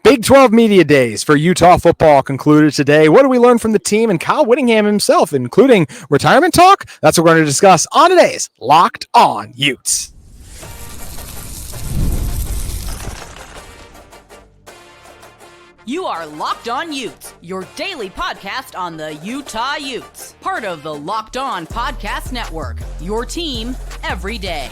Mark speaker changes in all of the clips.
Speaker 1: Big 12 media days for Utah football concluded today. What do we learn from the team and Kyle Whittingham himself, including retirement talk? That's what we're going to discuss on today's Locked On Utes.
Speaker 2: You are Locked On Utes, your daily podcast on the Utah Utes. Part of the Locked On Podcast Network, your team every day.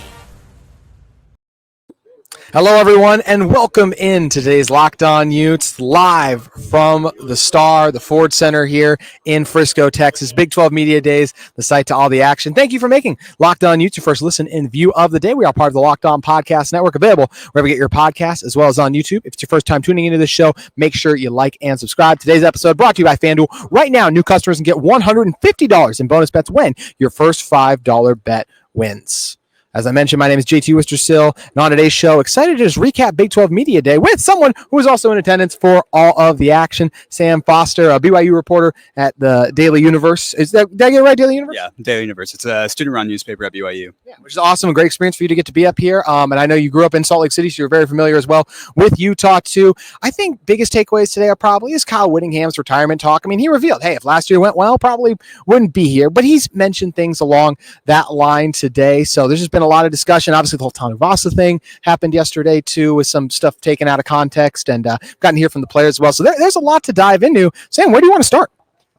Speaker 1: Hello, everyone, and welcome in today's Locked On Utes, live from the Star, the Ford Center here in Frisco, Texas. Big 12 Media Days, the site to all the action. Thank you for making Locked On Utes your first listen and view of the day. We are part of the Locked On Podcast Network, available wherever you get your podcasts, as well as on YouTube. If it's your first time tuning into this show, make sure you like and subscribe. Today's episode brought to you by FanDuel. Right now, new customers can get $150 in bonus bets when your first $5 bet wins. As I mentioned, my name is JT Wistrcill, and on today's show, excited to just recap Big 12 Media Day with someone who is also in attendance for all of the action, Sam Foster, a BYU reporter at the Daily Universe. Did I get it right, Daily Universe?
Speaker 3: Yeah, Daily Universe. It's a student-run newspaper at BYU.
Speaker 1: Yeah, which is awesome. A great experience for you to get to be up here. And I know you grew up in Salt Lake City, so you're very familiar as well with Utah, too. I think biggest takeaways today are probably is Kyle Whittingham's retirement talk. I mean, he revealed, hey, if last year went well, probably wouldn't be here. But he's mentioned things along that line today. So there's just been a lot of discussion. Obviously, the whole Tanu Vasa thing happened yesterday, too, with some stuff taken out of context, and gotten to hear from the players as well. So there's a lot to dive into. Sam, where do you want to start?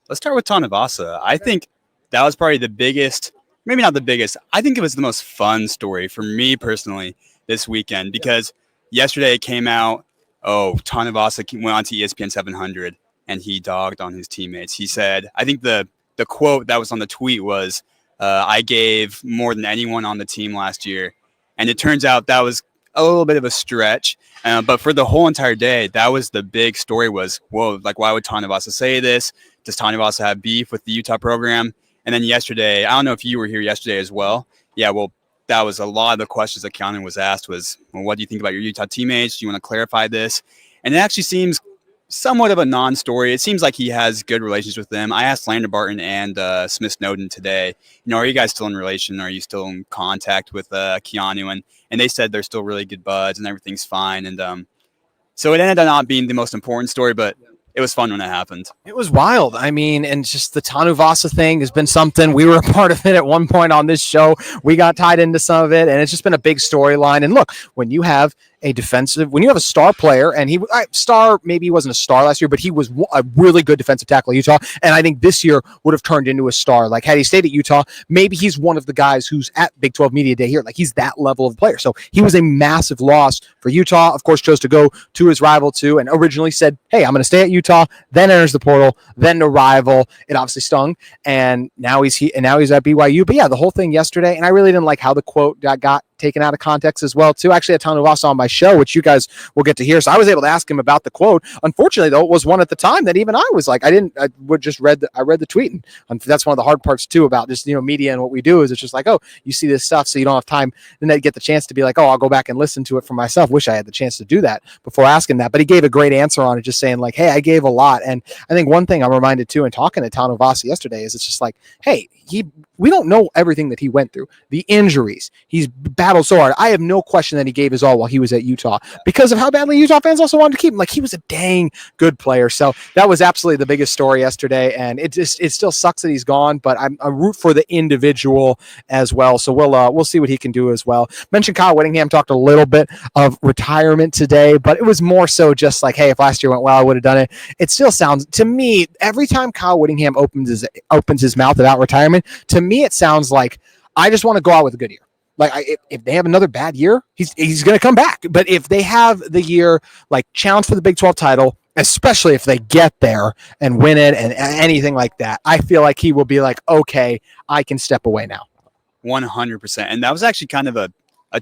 Speaker 3: Let's start with Tanu Vasa. I think that was probably the biggest, maybe not the biggest, I think it was the most fun story for me personally this weekend, because yesterday it came out, Tanu Vasa went on to ESPN 700, and he dogged on his teammates. He said, I think the quote that was on the tweet was, I gave more than anyone on the team last year. And it turns out that was a little bit of a stretch. But for the whole entire day, that was the big story was, whoa, like, why would Tanu Vasa say this? Does Tanu Vasa have beef with the Utah program? And then yesterday, I don't know if you were here yesterday as well. Yeah, well, that was a lot of the questions that Keanu was asked was, well, what do you think about your Utah teammates? Do you want to clarify this? And it actually seems somewhat of a non-story. It seems like he has good relations with them. I asked Barton and Smith Snowden today, are you guys still in relation? Are you still in contact with Keanu? And they said they're still really good buds and everything's fine. And so it ended up not being the most important story, but it was fun when it happened.
Speaker 1: It was wild. I mean, and just the Tanu Vasa thing has been something. We were a part of it at one point on this show. We got tied into some of it, and it's just been a big storyline. And look, when you have when you have a star player, and maybe he wasn't a star last year, but he was a really good defensive tackle at Utah, and I think this year would have turned into a star. Like, had he stayed at Utah, maybe he's one of the guys who's at Big 12 Media Day here. Like, he's that level of player. So he was a massive loss for Utah. Of course, chose to go to his rival too, and originally said, hey, I'm going to stay at Utah, then enters the portal, then the rival. It obviously stung, and now he's at BYU. But yeah, the whole thing yesterday, and I really didn't like how the quote got taken out of context as well too. Actually, had Tanu Vasa on my show, which you guys will get to hear. So I was able to ask him about the quote. Unfortunately, though, it was one at the time that even I was like, I read the tweet, and that's one of the hard parts too about just media and what we do is it's just like, oh, you see this stuff, so you don't have time and then get the chance to be like, oh, I'll go back and listen to it for myself. Wish I had the chance to do that before asking that, but he gave a great answer on it, just saying like, hey, I gave a lot. And I think one thing I'm reminded too in talking to Tanu Vasa yesterday is it's just like, hey, we don't know everything that he went through, the injuries. He's battled so hard. I have no question that he gave his all while he was at Utah because of how badly Utah fans also wanted to keep him. Like, he was a dang good player. So that was absolutely the biggest story yesterday. And it still sucks that he's gone, but I'm root for the individual as well. So we'll see what he can do as well. Mentioned Kyle Whittingham, talked a little bit of retirement today, but it was more so just like, hey, if last year went well, I would have done it. It still sounds to me, every time Kyle Whittingham opens his mouth about retirement, to me, it sounds like, I just want to go out with a good year. Like, if they have another bad year, he's going to come back. But if they have the year, like, challenge for the Big 12 title, especially if they get there and win it and anything like that, I feel like he will be like, okay, I can step away now.
Speaker 3: 100%. And that was actually kind of a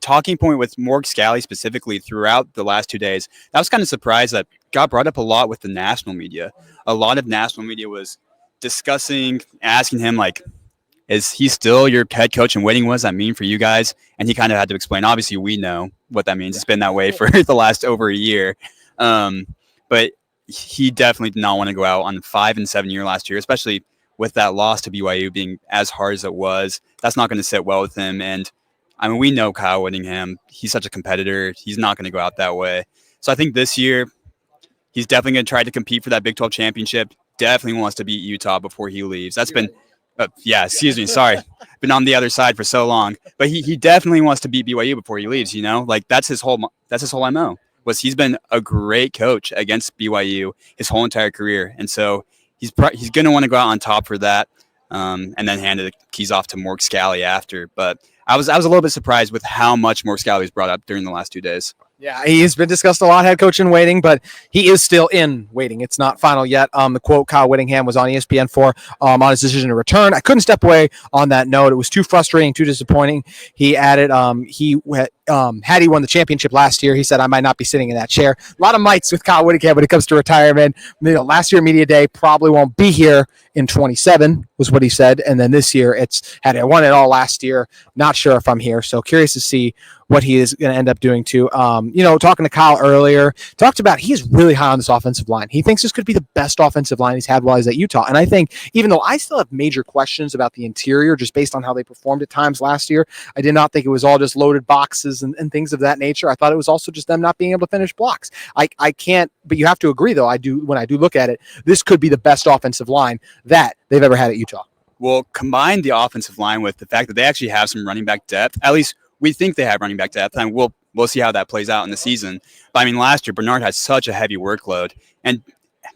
Speaker 3: talking point with Morg Scally specifically throughout the last 2 days. I was kind of surprised that got brought up a lot with the national media. A lot of national media was discussing, asking him, like, is he still your head coach and Whittingham? What does that mean for you guys? And he kind of had to explain. Obviously, we know what that means. It's been that way for the last over a year. But he definitely did not want to go out on 5 and 7 year last year, especially with that loss to BYU being as hard as it was. That's not going to sit well with him. And I mean, we know Kyle Whittingham. He's such a competitor. He's not going to go out that way. So I think this year, He's definitely going to try to compete for that Big 12 championship. Definitely wants to beat Utah before he leaves. That's been, excuse me, sorry. Been on the other side for so long. But he definitely wants to beat BYU before he leaves, Like, that's his whole MO. He's been a great coach against BYU his whole entire career. And so he's going to want to go out on top for that, and then hand the keys off to Mork Scally after. But I was a little bit surprised with how much Mork Scally was brought up during the last 2 days.
Speaker 1: Yeah, he's been discussed a lot, head coach in waiting, but he is still in waiting. It's not final yet. The quote Kyle Whittingham was on ESPN for on his decision to return. I couldn't step away on that note. It was too frustrating, too disappointing. He added, had he won the championship last year, he said, I might not be sitting in that chair. A lot of mites with Kyle Whittingham when it comes to retirement. Last year, media day, probably won't be here in 27 was what he said. And then this year, had I won it all last year, not sure if I'm here. So curious to see what he is going to end up doing too. Talking to Kyle earlier, talked about he's really high on this offensive line. He thinks this could be the best offensive line he's had while he's at Utah. And I think even though I still have major questions about the interior, just based on how they performed at times last year, I did not think it was all just loaded boxes and things of that nature. I thought it was also just them not being able to finish blocks. I can't, but you have to agree though. When I do look at it, this could be the best offensive line that they've ever had at Utah.
Speaker 3: Well, combine the offensive line with the fact that they actually have some running back depth. At least we think they have running back depth, and we'll see how that plays out in the season. But last year Bernard had such a heavy workload, and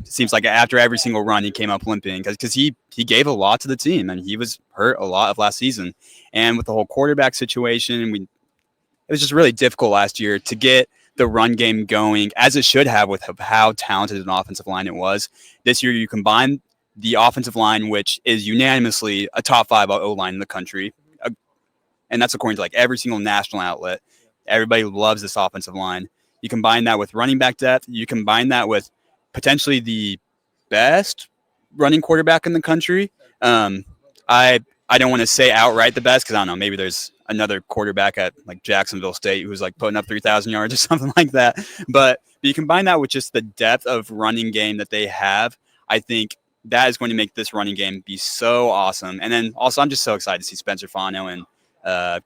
Speaker 3: it seems like after every single run he came up limping because he gave a lot to the team, and he was hurt a lot of last season. And with the whole quarterback situation, it was just really difficult last year to get the run game going as it should have with how talented an offensive line it was. This year you combine the offensive line, which is unanimously a top 5 O-line in the country. And that's according to every single national outlet. Everybody loves this offensive line. You combine that with running back depth. You combine that with potentially the best running quarterback in the country. I don't want to say outright the best because I don't know. Maybe there's another quarterback at Jacksonville State who's putting up 3,000 yards or something like that. But you combine that with just the depth of running game that they have. I think that is going to make this running game be so awesome. And then also I'm just so excited to see Spencer Fano and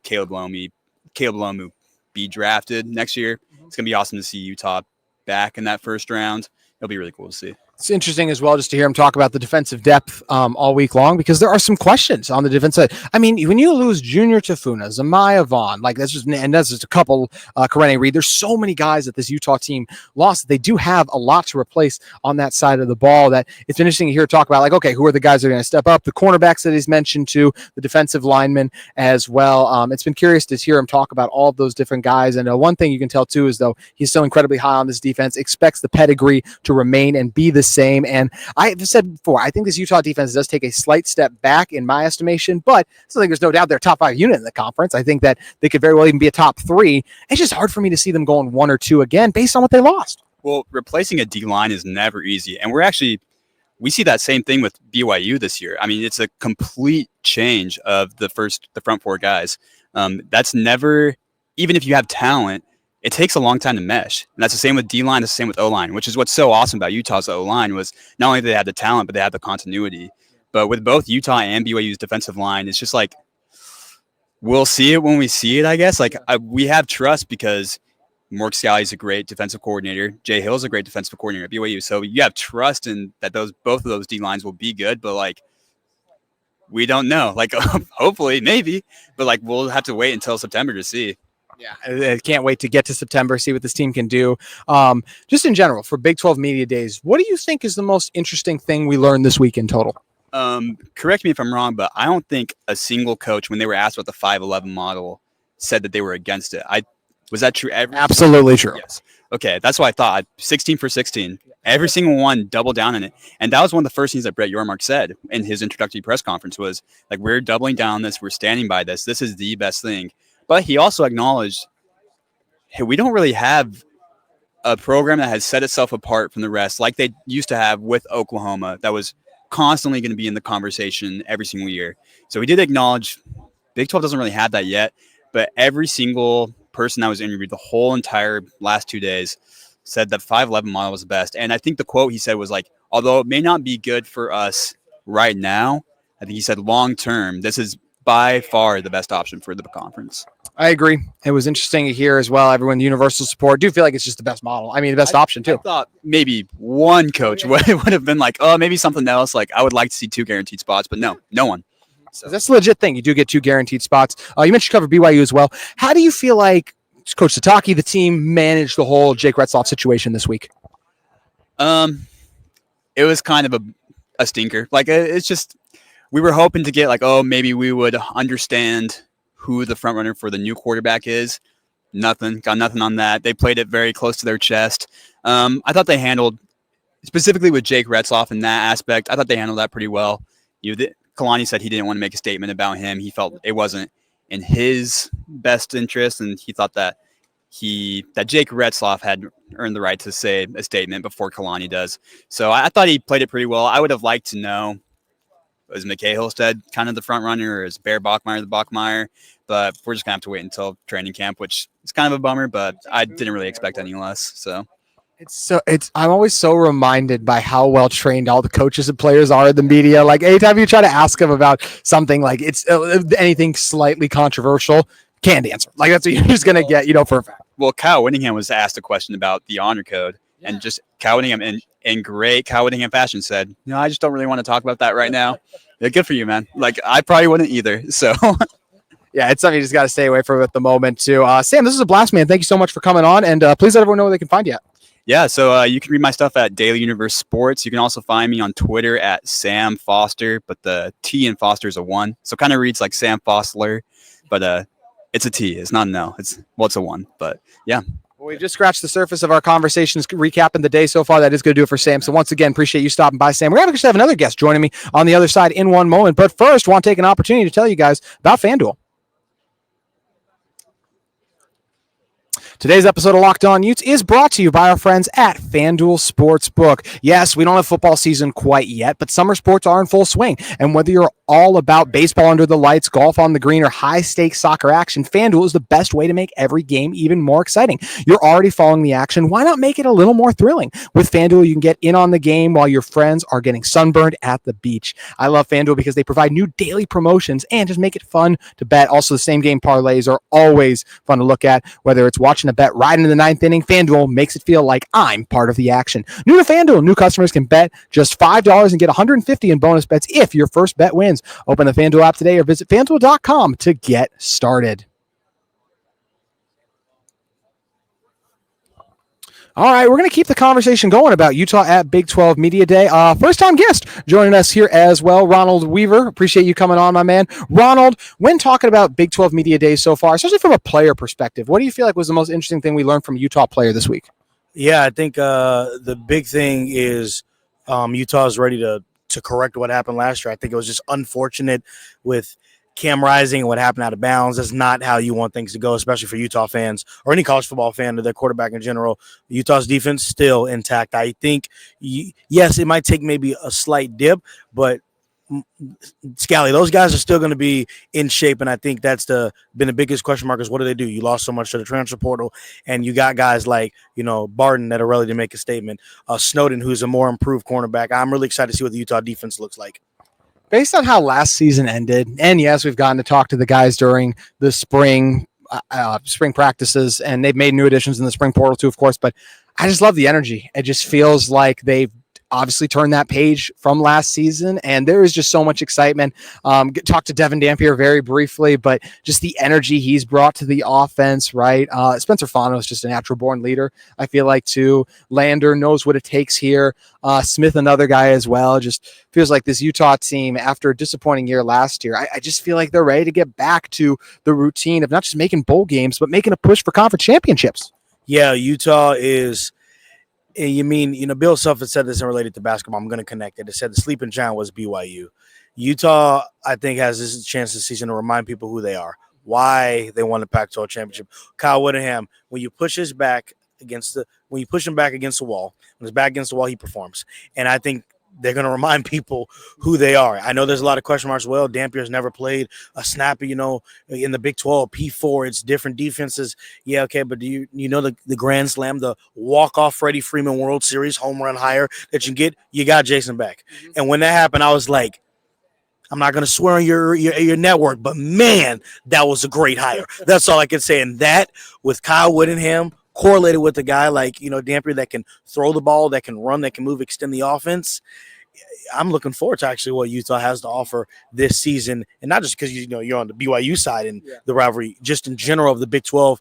Speaker 3: Caleb Lomu be drafted next year. It's going to be awesome to see Utah back in that first round. It'll be really cool to see.
Speaker 1: It's interesting as well just to hear him talk about the defensive depth all week long because there are some questions on the defense side. When you lose Junior Tafuna, Zamaya Vaughn, that's just a couple, Karene Reed, there's so many guys that this Utah team lost. They do have a lot to replace on that side of the ball that it's interesting to hear talk about, who are the guys that are going to step up, the cornerbacks that he's mentioned too, the defensive linemen as well. It's been curious to hear him talk about all of those different guys. And one thing you can tell too is though he's so incredibly high on this defense, expects the pedigree to remain and be the same. And I've said before, I think this Utah defense does take a slight step back in my estimation, but I still think there's no doubt they're a top 5 unit in the conference. I think that they could very well even be a top 3. It's just hard for me to see them going 1 or 2 again based on what they lost.
Speaker 3: Well, replacing a D-line is never easy. And we see that same thing with BYU this year. It's a complete change of the front 4 guys. That's never, even if you have talent, it takes a long time to mesh. And that's the same with D-line, it's the same with O-line, which is what's so awesome about Utah's O-line was not only did they have the talent, but they had the continuity. But with both Utah and BYU's defensive line, it's just we'll see it when we see it, I guess. We have trust because Mork Scally is a great defensive coordinator. Jay Hill is a great defensive coordinator at BYU. So you have trust in that both of those D-lines will be good, but we don't know. Hopefully, maybe, but we'll have to wait until September to see.
Speaker 1: Yeah, I can't wait to get to September, see what this team can do. Just in general, for Big 12 Media Days, what do you think is the most interesting thing we learned this week in total?
Speaker 3: Correct me if I'm wrong, but I don't think a single coach, when they were asked about the 5-11 model, said that they were against it. Was that true?
Speaker 1: Absolutely true.
Speaker 3: Yes. Okay, that's what I thought. 16 for 16. Every single one doubled down on it. And that was one of the first things that Brett Yormark said in his introductory press conference was, we're doubling down on this. We're standing by this. This is the best thing. But he also acknowledged, hey, we don't really have a program that has set itself apart from the rest like they used to have with Oklahoma that was constantly going to be in the conversation every single year. So he did acknowledge Big 12 doesn't really have that yet, but every single person that was interviewed the whole entire last 2 days said that 5-11 model was the best. And I think the quote he said was although it may not be good for us right now, I think he said long term, this is by far the best option for the conference.
Speaker 1: I agree. It was interesting to hear as well. Everyone, universal support. Do feel like it's just the best model. I mean, the best option too.
Speaker 3: I thought maybe one coach would have been like, oh, maybe something else. Like I would like to see 2 guaranteed spots, but no one.
Speaker 1: So that's a legit thing. You do get 2 guaranteed spots. You mentioned you covered BYU as well. How do you feel like Coach Sataki, the team, managed the whole Jake Retzloff situation this week?
Speaker 3: It was kind of a stinker. Like it's just we were hoping to get like, oh, maybe we would understand who the front runner for the new quarterback is. Got nothing on that. They played it very close to their chest. I thought they handled, specifically with Jake Retzloff in that aspect, I thought they handled that pretty well. Kalani said he didn't want to make a statement about him. He felt it wasn't in his best interest, and he thought that Jake Retzloff had earned the right to say a statement before Kalani does. So I thought he played it pretty well. I would have liked to know, was McKay Holstead kind of the front runner, or is Bear Bachmeyer the Bachmeyer? But we're just going to have to wait until training camp, which is kind of a bummer, but I didn't really expect any less. So
Speaker 1: I'm always so reminded by how well trained all the coaches and players are in the media. Like anytime you try to ask them about something like it's anything slightly controversial, can't answer. Like that's what you're just going to get, for a fact.
Speaker 3: Well, Kyle Whittingham was asked a question about the honor code, and just Kyle Whittingham in great Kyle Whittingham fashion said, I just don't really want to talk about that right now. Yeah, good for you, man. Like I probably wouldn't either. So
Speaker 1: yeah, it's something you just got to stay away from at the moment too. Sam, this is a blast, man. Thank you so much for coming on, and please let everyone know where they can find you at.
Speaker 3: Yeah, so you can read my stuff at Daily Universe Sports. You can also find me on Twitter at Sam Foster, but the T in Foster is a 1. So it kind of reads like Sam Fostler, but it's a T. It's not an L. It's a 1. But yeah.
Speaker 1: Well, we've just scratched the surface of our conversations, recapping the day so far. That is going to do it for Sam. So once again, appreciate you stopping by, Sam. We're going to actually have another guest joining me on the other side in one moment. But first, want to take an opportunity to tell you guys about FanDuel. Today's episode of Locked On Utes is brought to you by our friends at FanDuel Sportsbook. Yes, we don't have football season quite yet, but summer sports are in full swing. And whether you're all about baseball under the lights, golf on the green, or high-stakes soccer action, FanDuel is the best way to make every game even more exciting. You're already following the action. Why not make it a little more thrilling? With FanDuel, you can get in on the game while your friends are getting sunburned at the beach. I love FanDuel because they provide new daily promotions and just make it fun to bet. Also, the same-game parlays are always fun to look at, whether it's watching a bet right into the 9th inning. FanDuel makes it feel like I'm part of the action. New to FanDuel, new customers can bet just $5 and get $150 in bonus bets if your first bet wins. Open the FanDuel app today or visit FanDuel.com to get started. All right, we're going to keep the conversation going about Utah at Big 12 Media Day. First-time guest joining us here as well, Ronald Weaver. Appreciate you coming on, my man. Ronald, when talking about Big 12 Media Day so far, especially from a player perspective, what do you feel like was the most interesting thing we learned from a Utah player this week?
Speaker 4: Yeah, I think the big thing is Utah is ready to correct what happened last year. I think it was just unfortunate with Cam Rising and what happened out of bounds. That's not how you want things to go, especially for Utah fans or any college football fan or their quarterback in general. Utah's defense still intact. I think, yes, it might take maybe a slight dip, but Scally, those guys are still going to be in shape, and I think that's been the biggest question mark is what do they do? You lost so much to the transfer portal, and you got guys like, Barton that are ready to make a statement, Snowden, who's a more improved cornerback. I'm really excited to see what the Utah defense looks like.
Speaker 1: Based on how last season ended, and yes, we've gotten to talk to the guys during the spring practices, and they've made new additions in the spring portal too, of course, but I just love the energy. It just feels like they've obviously turned that page from last season, and there is just so much excitement. Talked to Devon Dampier very briefly, but just the energy he's brought to the offense, right? Spencer Fano is just a natural born leader, I feel like, too. Lander knows what it takes here. Smith, another guy as well. Just feels like this Utah team, after a disappointing year last year, I just feel like they're ready to get back to the routine of not just making bowl games, but making a push for conference championships.
Speaker 4: Yeah, Utah is... Bill Self had said this and related to basketball. I'm going to connect it. It said the sleeping giant was BYU. Utah, I think, has this chance this season to remind people who they are, why they won the Pac-12 championship. Kyle Whittingham, when you push him back against the wall, when he's back against the wall, he performs. And I think they're going to remind people who they are. I know there's a lot of question marks. Well, Dampier's never played a snap, in the Big 12, P4. It's different defenses. Yeah, okay, but do you know the Grand Slam, the walk-off Freddie Freeman World Series home run hire that you get? You got Jason Beck. Mm-hmm. And when that happened, I was like, I'm not going to swear on your network, but man, that was a great hire. That's all I can say. And that with Kyle Whittingham correlated with a guy like, Dampier that can throw the ball, that can run, that can move, extend the offense. I'm looking forward to actually what Utah has to offer this season, and not just because you're on the BYU side and the rivalry, just in general of the Big 12.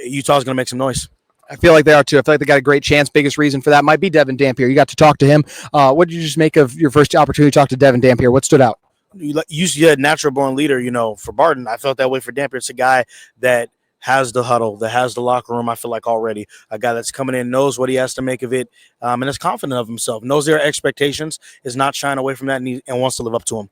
Speaker 4: Utah's going to make some noise.
Speaker 1: I feel like they are too. I feel like they got a great chance. Biggest reason for that might be Devon Dampier. You got to talk to him. What did you just make of your first opportunity to talk to Devon Dampier? What stood out?
Speaker 4: You had natural born leader. For Barton, I felt that way for Dampier. It's a guy that has the huddle, that has the locker room, I feel like already. A guy that's coming in, knows what he has to make of it, and is confident of himself, knows their expectations, is not shying away from that, and wants to live up to them.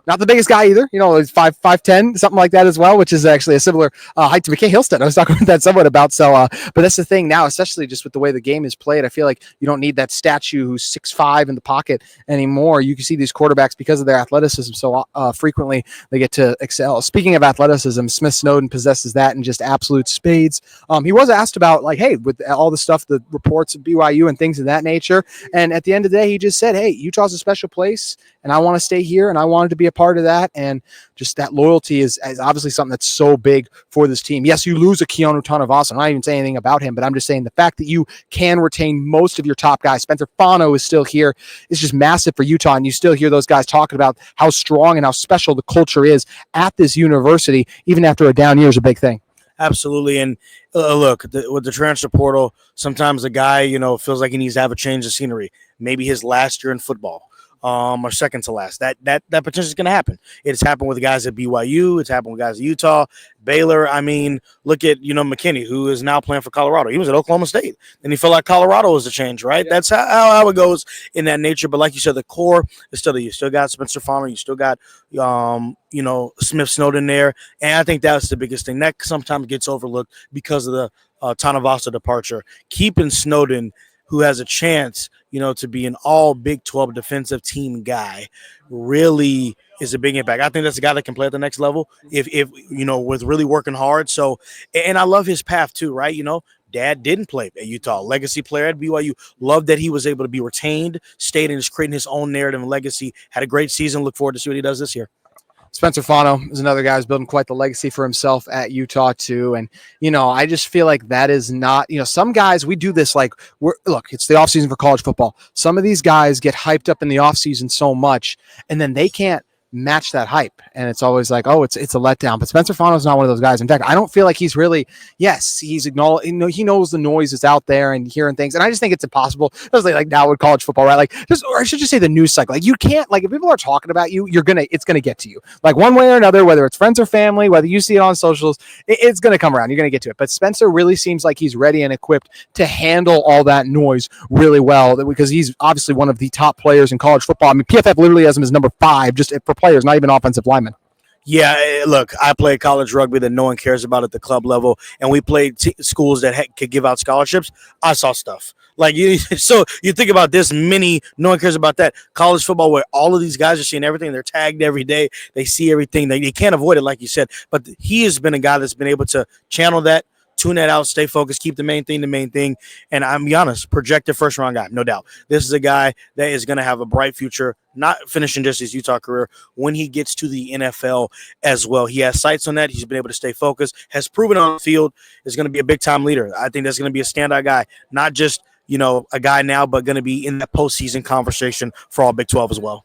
Speaker 1: Not the biggest guy either. He's 5'10", something like that as well, which is actually a similar height to McKay Hillstead. I was talking about that somewhat about. So, but that's the thing now, especially just with the way the game is played. I feel like you don't need that statue who's 6'5" in the pocket anymore. You can see these quarterbacks because of their athleticism so frequently they get to excel. Speaking of athleticism, Smith Snowden possesses that in just absolute spades. He was asked about hey, with all the stuff, the reports of BYU and things of that nature, and at the end of the day, he just said, hey, Utah's a special place, and I want to stay here, and I wanted to be a part of that, and just that loyalty is obviously something that's so big for this team. Yes, you lose a Keanu Tanuvasa. I'm not even saying anything about him, but I'm just saying the fact that you can retain most of your top guys. Spencer Fano is still here. It's just massive for Utah, and you still hear those guys talking about how strong and how special the culture is at this university, even after a down year is a big thing.
Speaker 4: Absolutely. And look, with the transfer portal, sometimes the guy, feels like he needs to have a change of scenery. Maybe his last year in football. Or second to last. That potentially is going to happen. It's happened with guys at BYU. It's happened with guys at Utah, Baylor. I mean, look at McKinney, who is now playing for Colorado. He was at Oklahoma State, and he felt like Colorado was the change, right? Yeah. That's how it goes in that nature. But like you said, the core is still there. You still got Spencer Fano. You still got Smith Snowden there, and I think that's the biggest thing that sometimes gets overlooked because of the Tanuvasa departure. Keeping Snowden, who has a chance, to be an all Big 12 defensive team guy, really is a big impact. I think that's a guy that can play at the next level if with really working hard. So, and I love his path too, right? Dad didn't play at Utah, legacy player at BYU. Loved that he was able to be retained, stayed and is creating his own narrative and legacy. Had a great season. Look forward to see what he does this year.
Speaker 1: Spencer Fano is another guy who's building quite the legacy for himself at Utah too. And, I just feel like that is not, some guys, we do this look, it's the offseason for college football. Some of these guys get hyped up in the offseason so much, and then they can't match that hype. And it's always like, oh, it's a letdown. But Spencer Fano is not one of those guys. In fact, I don't feel like he's really, he's acknowledging, he knows the noise is out there and hearing things. And I just think it's impossible, especially like now with college football, right? Or I should just say the news cycle. You can't, if people are talking about you, it's going to get to you. One way or another, whether it's friends or family, whether you see it on socials, it's going to come around. You're going to get to it. But Spencer really seems like he's ready and equipped to handle all that noise really well, because he's obviously one of the top players in college football. I mean, PFF literally has him as number 5 just for players, not even offensive linemen.
Speaker 4: Yeah, look, I played college rugby that no one cares about at the club level, and we played schools that could give out scholarships. I saw stuff. So you think about this no one cares about that. College football, where all of these guys are seeing everything, they're tagged every day, they see everything, they can't avoid it, like you said. But he has been a guy that's been able to channel that, tune that out, stay focused, keep the main thing. And I'm be honest, projected first round guy, no doubt. This is a guy that is going to have a bright future, not finishing just his Utah career, when he gets to the NFL as well. He has sights on that. He's been able to stay focused, has proven on the field, is going to be a big time leader. I think that's going to be a standout guy, not just, a guy now, but going to be in that postseason conversation for all Big 12 as well.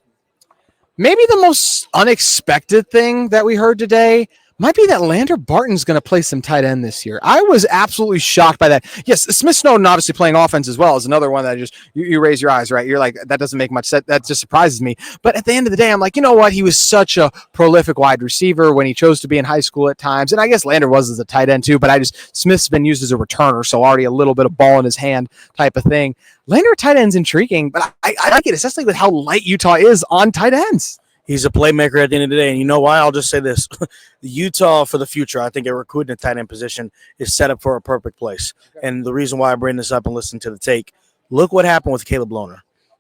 Speaker 1: Maybe the most unexpected thing that we heard today might be that Lander Barton's going to play some tight end this year. I was absolutely shocked by that. Yes, Smith Snowden obviously playing offense as well is another one that just you raise your eyes, right? You're like, that doesn't make much sense. That just surprises me. But at the end of the day, I'm like, you know what? He was such a prolific wide receiver when he chose to be in high school at times. And I guess Lander was as a tight end too, but Smith's been used as a returner, so already a little bit of ball in his hand type of thing. Lander tight end's intriguing, but I like it, especially with how light Utah is on tight ends.
Speaker 4: He's a playmaker at the end of the day. And you know why? I'll just say this. The Utah for the future, I think a recruiting a tight end position is set up for a perfect place. Okay. And the reason why I bring this up and listen to the take, look what happened with Caleb Lohner.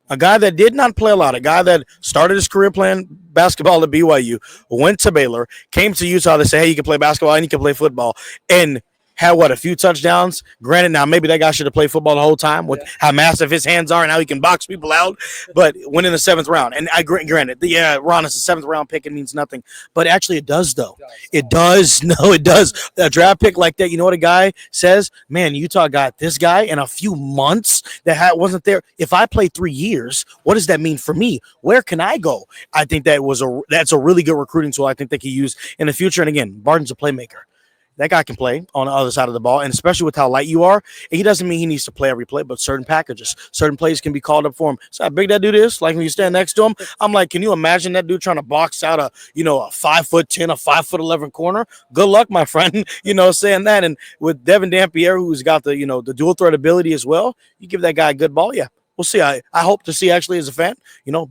Speaker 4: A guy that did not play a lot, a guy that started his career playing basketball at BYU, went to Baylor, came to Utah to say, hey, you can play basketball and you can play football. And had a few touchdowns. Granted, now maybe that guy should have played football the whole time with how massive his hands are and how he can box people out. But went in the 7th round, and I granted, Ron, it's a 7th round pick. It means nothing, but actually it does though. It does. No, it does. A draft pick like that. You know what a guy says? Man, Utah got this guy in a few months that wasn't there. If I play 3 years, what does that mean for me? Where can I go? I think that's a really good recruiting tool. I think they could use in the future. And again, Barton's a playmaker. That guy can play on the other side of the ball, and especially with how light you are, he doesn't mean he needs to play every play, but certain packages, certain plays can be called up for him. So how big that dude is, like when you stand next to him, I'm like, can you imagine that dude trying to box out a 5'10", a 5'11" corner? Good luck, my friend. Saying that, and with Devon Dampier, who's got the the dual threat ability as well, you give that guy a good ball. Yeah, we'll see. I hope to see, actually, as a fan,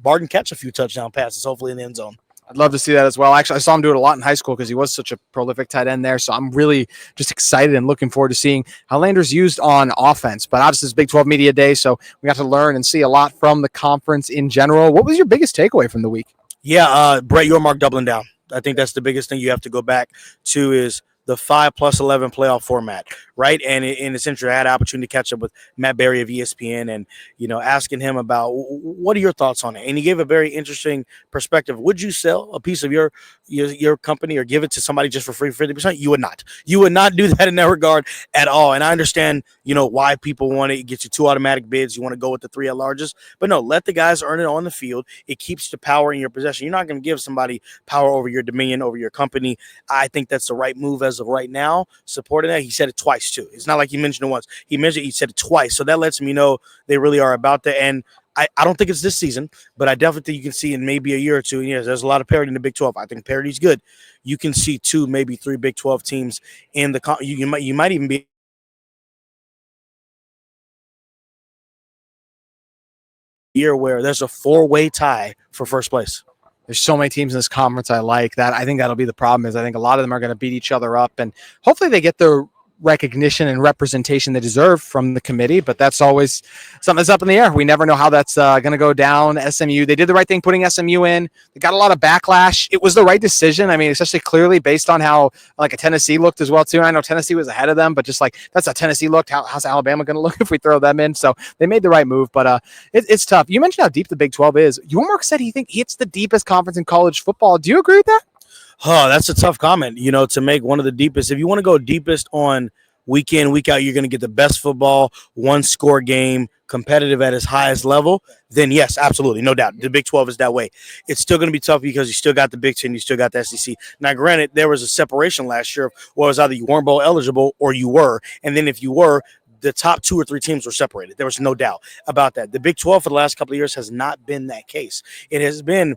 Speaker 4: Barton catch a few touchdown passes, hopefully in the end zone.
Speaker 1: I'd love to see that as well. Actually, I saw him do it a lot in high school because he was such a prolific tight end there. So I'm really just excited and looking forward to seeing how Lander's used on offense. But obviously, it's Big 12 Media Day, so we got to learn and see a lot from the conference in general. What was your biggest takeaway from the week?
Speaker 4: Yeah, Brett Yormark doubling down. I think that's the biggest thing you have to go back to is the 5+11 playoff format, right? And in it's interesting, I had an opportunity to catch up with Matt Berry of ESPN and, asking him about what are your thoughts on it? And he gave a very interesting perspective. Would you sell a piece of your company or give it to somebody just for free 50%? You would not. You would not do that in that regard at all. And I understand, why people want it. It gets you 2 automatic bids. You want to go with the 3 at largest. But no, let the guys earn it on the field. It keeps the power in your possession. You're not going to give somebody power over your dominion, over your company. I think that's the right move as of right now, supporting that. He said it twice too. It's not like he mentioned it once. He said it twice. So that lets me know they really are about that. And I don't think it's this season, but I definitely think you can see in maybe a year or two. And yes, there's a lot of parity in the Big 12. I think parity is good. You can see 2, maybe 3 Big 12 teams in the. You might even be year where there's a 4-way tie for first place.
Speaker 1: There's so many teams in this conference I like that. I think that'll be the problem is I think a lot of them are going to beat each other up, and hopefully they get the recognition and representation they deserve from the committee, but that's always something that's up in the air. We never know how that's going to go down. SMU, they did the right thing putting SMU in. They got a lot of backlash. It was the right decision. I mean, especially clearly based on how like a Tennessee looked as well too. I know Tennessee was ahead of them, but just like that's how Tennessee looked. How's Alabama going to look if we throw them in? So they made the right move, but it's tough. You mentioned how deep the Big 12 is. Yormark said he thinks it's the deepest conference in college football. Do you agree with that?
Speaker 4: Oh, that's a tough comment, to make one of the deepest. If you want to go deepest on week in, week out, you're going to get the best football, 1-score game, competitive at its highest level, then yes, absolutely, no doubt. The Big 12 is that way. It's still going to be tough because you still got the Big 10, you still got the SEC. Now, granted, there was a separation last year where it was either you weren't bowl eligible or you were, and then if you were, the top 2 or 3 teams were separated. There was no doubt about that. The Big 12 for the last couple of years has not been that case. It has been,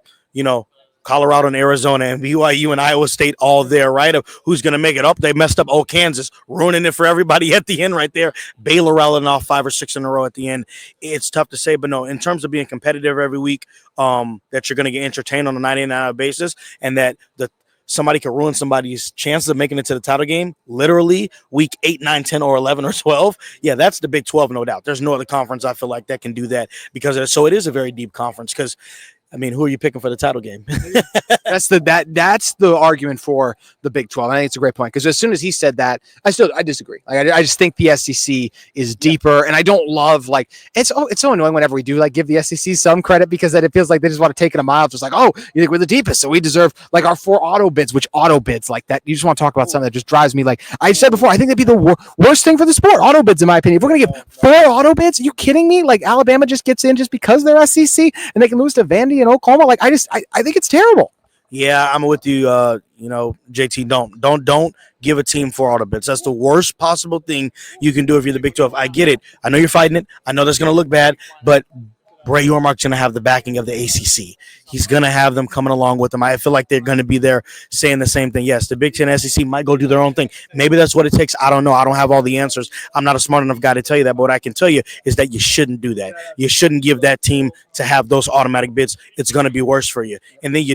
Speaker 4: Colorado and Arizona and BYU and Iowa State all there, right? Of who's going to make it up. They messed up Kansas, ruining it for everybody at the end right there. Baylor rallying off 5 or 6 in a row at the end. It's tough to say, but no, in terms of being competitive every week, that you're going to get entertained on a 99-hour basis and that somebody could ruin somebody's chances of making it to the title game, literally week 8, 9, 10, or 11, or 12. Yeah, that's the Big 12, no doubt. There's no other conference I feel like that can do that because it is a very deep conference because I mean, who are you picking for the title game?
Speaker 1: That's the argument for the Big 12. I think it's a great point because as soon as he said that, I disagree. Like, I just think the SEC is deeper, and I don't love it's so annoying whenever we do give the SEC some credit because then it feels like they just want to take it a mile. Just like, oh, you think we're the deepest, so we deserve our 4 auto bids, which auto bids like that. You just want to talk about something that just drives me. Like I said before, I think that'd be the worst thing for the sport. Auto bids, in my opinion. If we're gonna give 4 auto bids, are you kidding me? Like Alabama just gets in just because they're SEC and they can lose to Vandy and Oklahoma. Like I think it's terrible.
Speaker 4: Yeah, I'm with you. JT, don't give a team 4 auto bids. That's the worst possible thing you can do if you're the Big 12. I get it. I know you're fighting it. I know that's going to look bad, but Bray Yormark's going to have the backing of the ACC. He's going to have them coming along with him. I feel like they're going to be there saying the same thing. Yes, the Big Ten SEC might go do their own thing. Maybe that's what it takes. I don't know. I don't have all the answers. I'm not a smart enough guy to tell you that, but what I can tell you is that you shouldn't do that. You shouldn't give that team to have those automatic bids. It's going to be worse for you. And then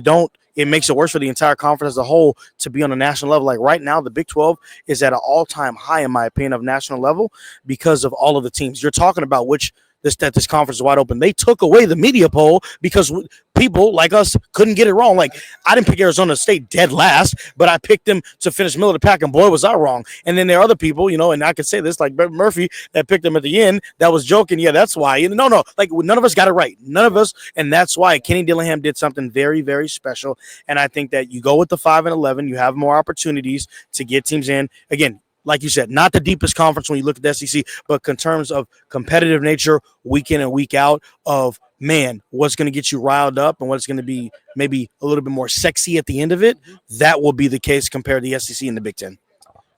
Speaker 4: it makes it worse for the entire conference as a whole to be on a national level. Like right now, the Big 12 is at an all-time high, in my opinion, of national level because of all of the teams. You're talking about which this conference is wide open. They took away the media poll because people like us couldn't get it wrong. Like, I didn't pick Arizona State dead last, but I picked them to finish middle of the pack, and boy, was I wrong. And then there are other people, and I could say this, like Brett Murphy, that picked them at the end, that was joking. Yeah, that's why. No, like, none of us got it right. None of us, and that's why Kenny Dillingham did something very, very special. And I think that you go with the 5-11, you have more opportunities to get teams in. Again, like you said, not the deepest conference when you look at the SEC, but in terms of competitive nature, week in and week out, of, man, what's going to get you riled up and what's going to be maybe a little bit more sexy at the end of it, that will be the case compared to the SEC and the Big Ten.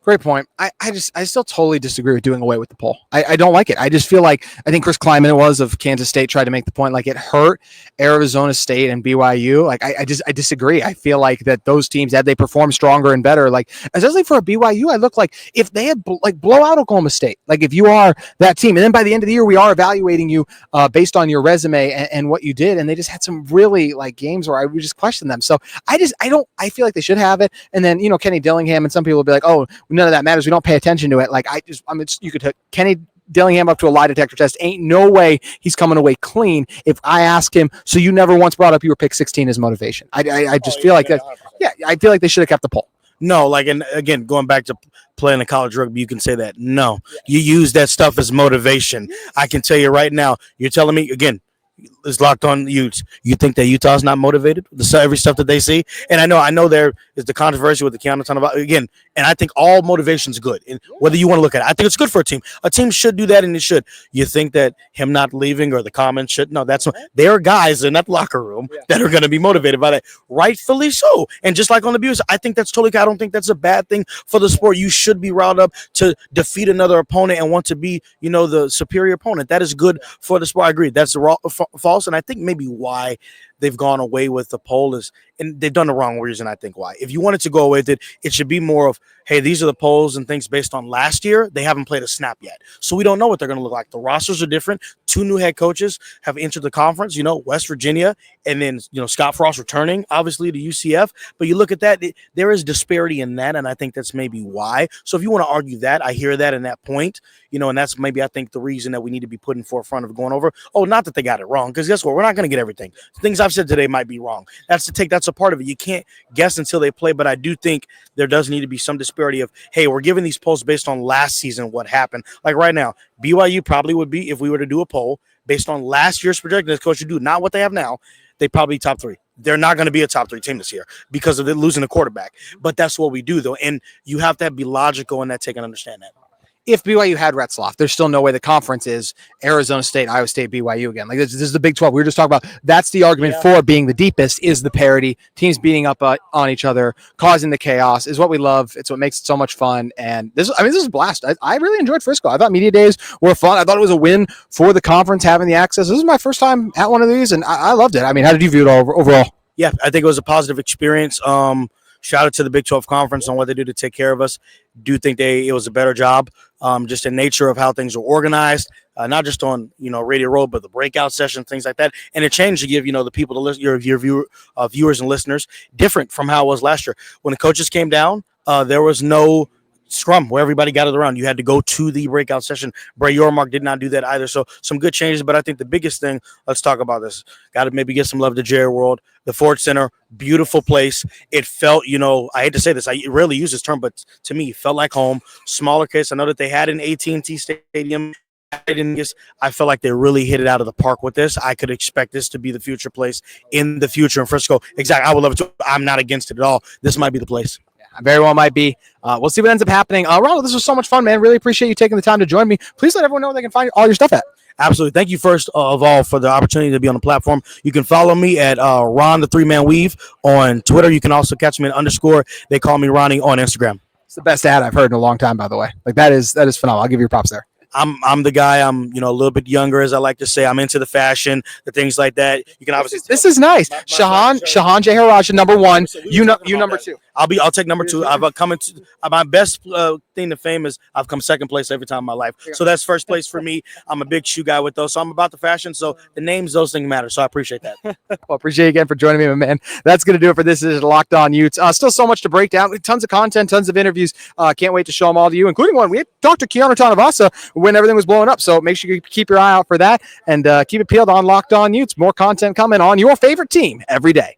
Speaker 1: Great point. I still totally disagree with doing away with the poll. I don't like it. I just feel like, I think Chris Kleiman of Kansas State tried to make the point, like, it hurt Arizona State and BYU. Like, I disagree. I feel like that those teams, had they performed stronger and better, like, especially for a BYU, I look like if they had blow out Oklahoma State, like, if you are that team, and then by the end of the year, we are evaluating you based on your resume and what you did. And they just had some really, like, games where I would just question them. So I feel like they should have it. And then, Kenny Dillingham, and some people will be like, oh, none of that matters. We don't pay attention to it. Like, you could hook Kenny Dillingham up to a lie detector test. Ain't no way he's coming away clean if I ask him, so you never once brought up you were pick 16 as motivation. I just feel like that. Yeah, I feel like they should have kept the poll.
Speaker 4: No, like, and again, going back to playing the college rugby, you can say that. No, you use that stuff as motivation. I can tell you right now, you're telling me, again, is Locked On Utes. You think that Utah's not motivated with every stuff that they see? And I know there is the controversy with the Keanu Tanuvasa again. And I think all motivation is good. And whether you want to look at it, I think it's good for a team. A team should do that, and it should. You think that him not leaving or the comments should? No, there are guys in that locker room that are going to be motivated by that, rightfully so. And just like on the abuse, I think that's totally. I don't think that's a bad thing for the sport. You should be riled up to defeat another opponent and want to be, the superior opponent. That is good for the sport. I agree. That's false, and I think maybe why they've gone away with the poll is, and they've done the wrong reason, I think why. If you wanted to go away with it, it should be more of, hey, these are the polls and things based on last year. They haven't played a snap yet. So we don't know what they're going to look like. The rosters are different. 2 new head coaches have entered the conference, West Virginia, and then, Scott Frost returning, obviously, to UCF. But you look at that, there is disparity in that, and I think that's maybe why. So if you want to argue that, I hear that in that point, and that's maybe, I think, the reason that we need to be put in forefront of going over. Oh, not that they got it wrong, because guess what? We're not going to get everything. The things I've said today might be wrong. That's a part of it. You can't guess until they play, but I do think there does need to be some disparity of, hey, we're giving these polls based on last season, what happened. Like right now, BYU probably would be, if we were to do a poll based on last year's projection, as coach would do, not what they have now, they probably top 3. They're not going to be a top 3 team this year because of losing a quarterback. But that's what we do, though. And you have to be logical in that take and understand that.
Speaker 1: If BYU had Retzloff, there's still no way the conference is Arizona State, Iowa State, BYU again. Like this is the Big 12. We were just talking about. That's the argument for being the deepest, is the parity. Teams beating up on each other, causing the chaos is what we love. It's what makes it so much fun. And this is a blast. I really enjoyed Frisco. I thought media days were fun. I thought it was a win for the conference having the access. This is my first time at one of these, and I loved it. I mean, how did you view it overall?
Speaker 4: Yeah, I think it was a positive experience. Shout out to the Big 12 Conference on what they do to take care of us. Do think it was a better job, just in nature of how things are organized, not just on Radio Row, but the breakout sessions, things like that. And it changed to give the people to listen, your viewers and listeners, different from how it was last year. When the coaches came down, there was no scrum where everybody gathered around. You had to go to the breakout session. Bray Yormark did not do that either. So some good changes, but I think the biggest thing, let's talk about this. Got to maybe get some love to Jerry World. The Ford Center, beautiful place. It felt, I hate to say this, I rarely use this term, but to me, it felt like home. Smaller case. I know that they had an AT&T Stadium. I felt like they really hit it out of the park with this. I could expect this to be the future place in the future in Frisco. Exactly. I would love it to. I'm not against it at all. This might be the place.
Speaker 1: Very well might be. We'll see what ends up happening. Ronald, this was so much fun, man. Really appreciate you taking the time to join me. Please let everyone know where they can find all your stuff at.
Speaker 4: Absolutely. Thank you first of all for the opportunity to be on the platform. You can follow me at Ron the 3-Man Weave on Twitter. You can also catch me at _ They Call Me Ronnie on Instagram.
Speaker 1: It's the best ad I've heard in a long time, by the way. Like that is phenomenal. I'll give you props there.
Speaker 4: I'm the guy. I'm a little bit younger, as I like to say. I'm into the fashion, the things like that. You can obviously.
Speaker 1: This is nice. Shahan Jeharaja, number 1. You number 2.
Speaker 4: I'll take number 2. I've come into my best thing to fame is I've come second place every time in my life. So that's first place for me. I'm a big shoe guy with those. So I'm about the fashion. So the names, those things matter. So I appreciate that.
Speaker 1: Well, appreciate you again for joining me, my man. That's going to do it for this is Locked On Utes. Still so much to break down. Tons of content, tons of interviews. Can't wait to show them all to you, including one. We talked to Keanu Vasa when everything was blowing up. So make sure you keep your eye out for that and keep it peeled on Locked On Utes. More content coming on your favorite team every day.